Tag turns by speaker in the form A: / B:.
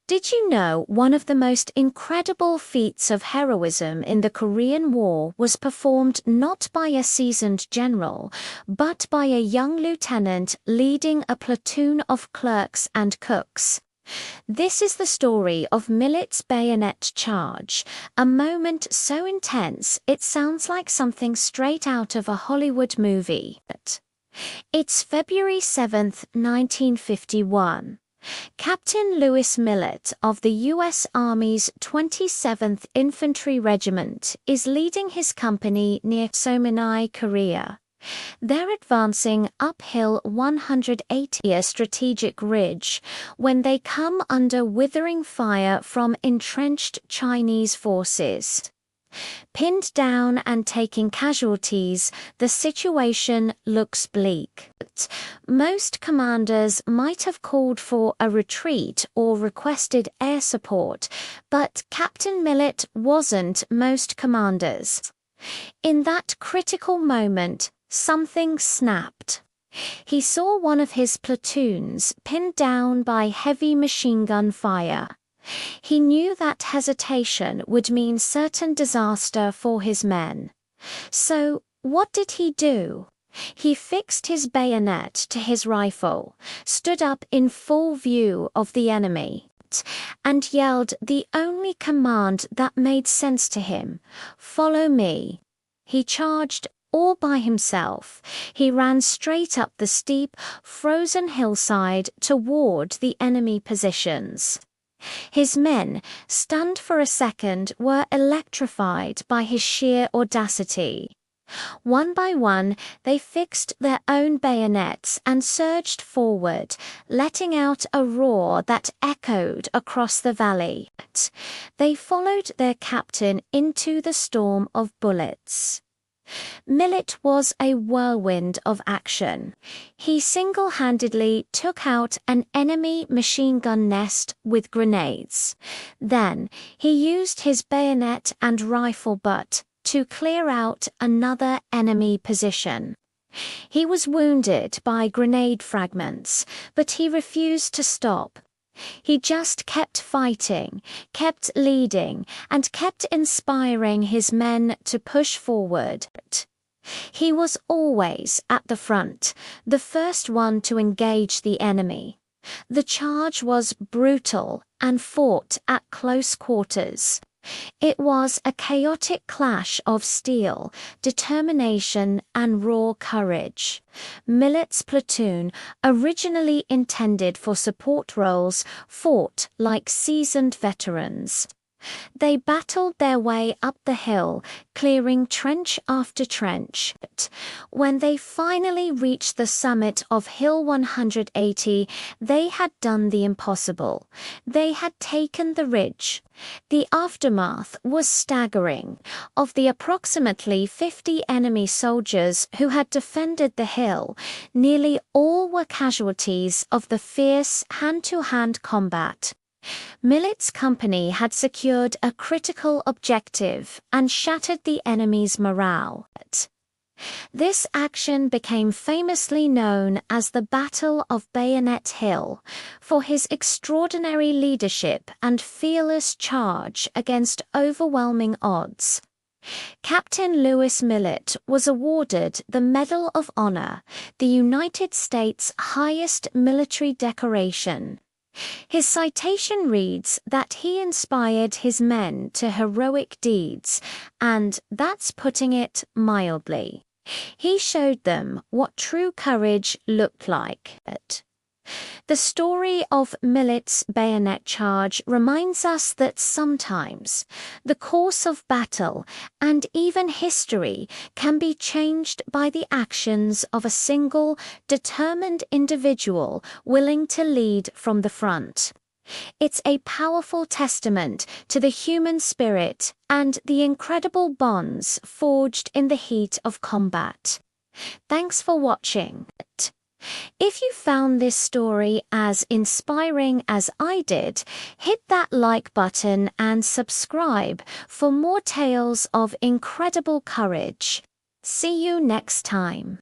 A: Did you know one of the most incredible feats of heroism in the Korean War was performed not by a seasoned general, but by a young lieutenant leading a platoon of clerks and cooks? This is the story of Millet's bayonet charge, a moment so intense it sounds like something straight out of a Hollywood movie. It's February 7, 1951. Captain Lewis Millet of the U.S. Army's 27th Infantry Regiment is leading his company near Somunai, Korea. They're advancing uphill 180 strategic ridge when they come under withering fire from entrenched Chinese forces. Pinned down and taking casualties, the situation looks bleak. Most commanders might have called for a retreat or requested air support, but Captain Millet wasn't most commanders. In that critical moment, something snapped. He saw one of his platoons pinned down by heavy machine gun fire. He knew that hesitation would mean certain disaster for his men. So, what did he do? He fixed his bayonet to his rifle, stood up in full view of the enemy, and yelled the only command that made sense to him: "Follow me." He charged all by himself. He ran straight up the steep, frozen hillside toward the enemy positions. His men, stunned for a second, were electrified by his sheer audacity. One by one, they fixed their own bayonets and surged forward, letting out a roar that echoed across the valley. They followed their captain into the storm of bullets. Millet was a whirlwind of action. He single-handedly took out an enemy machine gun nest with grenades. Then he used his bayonet and rifle butt to clear out another enemy position. He was wounded by grenade fragments, but he refused to stop. He just kept fighting, kept leading, and kept inspiring his men to push forward. He was always at the front, the first one to engage the enemy. The charge was brutal and fought at close quarters. It was a chaotic clash of steel, determination, and raw courage. Millet's platoon, originally intended for support roles, fought like seasoned veterans. They battled their way up the hill, clearing trench after trench. When they finally reached the summit of Hill 180, they had done the impossible. They had taken the ridge. The aftermath was staggering. Of the approximately 50 enemy soldiers who had defended the hill, nearly all were casualties of the fierce hand-to-hand combat. Millet's company had secured a critical objective and shattered the enemy's morale. This action became famously known as the Battle of Bayonet Hill for his extraordinary leadership and fearless charge against overwhelming odds. Captain Lewis Millet was awarded the Medal of Honor, the United States' highest military decoration. His citation reads that he inspired his men to heroic deeds, and that's putting it mildly. He showed them what true courage looked like. The story of Millet's bayonet charge reminds us that sometimes the course of battle and even history can be changed by the actions of a single, determined individual willing to lead from the front. It's a powerful testament to the human spirit and the incredible bonds forged in the heat of combat. Thanks for watching. If you found this story as inspiring as I did, hit that like button and subscribe for more tales of incredible courage. See you next time.